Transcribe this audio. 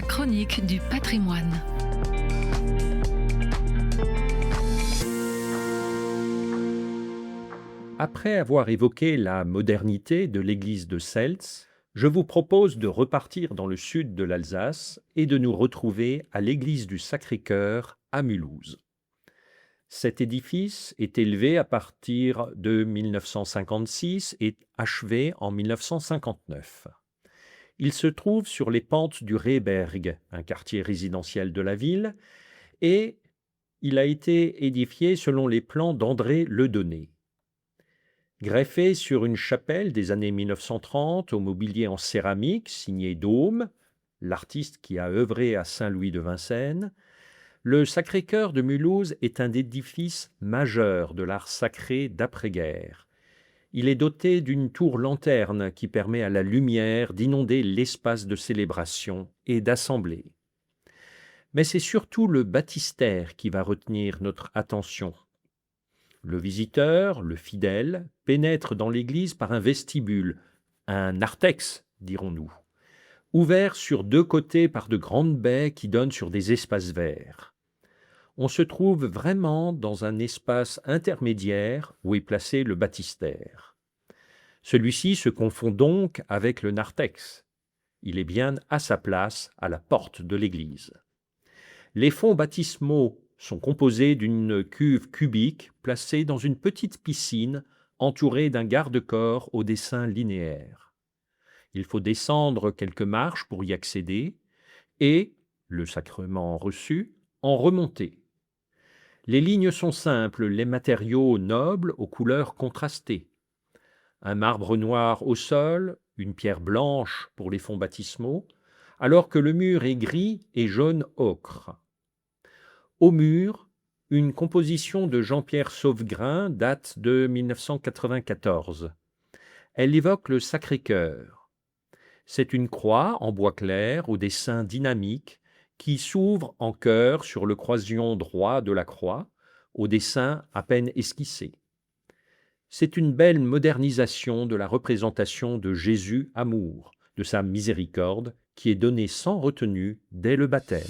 chronique du patrimoine. Après avoir évoqué la modernité de l'église de Seltz, je vous propose de repartir dans le sud de l'Alsace et de nous retrouver à l'église du Sacré-Cœur à Mulhouse. Cet édifice est élevé à partir de 1956 et achevé en 1959. Il se trouve sur les pentes du Rehberg, un quartier résidentiel de la ville, et il a été édifié selon les plans d'André Ledonné. Greffé sur une chapelle des années 1930 au mobilier en céramique signé Dôme, l'artiste qui a œuvré à Saint-Louis de Vincennes, le Sacré-Cœur de Mulhouse est un édifice majeur de l'art sacré d'après-guerre. Il est doté d'une tour-lanterne qui permet à la lumière d'inonder l'espace de célébration et d'assemblée. Mais c'est surtout le baptistère qui va retenir notre attention. Le visiteur, le fidèle, pénètre dans l'église par un vestibule, un narthex, dirons-nous, ouvert sur deux côtés par de grandes baies qui donnent sur des espaces verts. On se trouve vraiment dans un espace intermédiaire où est placé le baptistère. Celui-ci se confond donc avec le narthex. Il est bien à sa place à la porte de l'église. Les fonds baptismaux sont composés d'une cuve cubique placée dans une petite piscine entourée d'un garde-corps au dessin linéaire. Il faut descendre quelques marches pour y accéder et, le sacrement reçu, en remonter. Les lignes sont simples, les matériaux nobles aux couleurs contrastées. Un marbre noir au sol, une pierre blanche pour les fonds baptismaux, alors que le mur est gris et jaune ocre. Au mur, une composition de Jean-Pierre Sauvegrain date de 1994. Elle évoque le Sacré-Cœur. C'est une croix en bois clair au dessin dynamique qui s'ouvre en cœur sur le croisillon droit de la croix, au dessin à peine esquissé. C'est une belle modernisation de la représentation de Jésus amour, de sa miséricorde, qui est donnée sans retenue dès le baptême.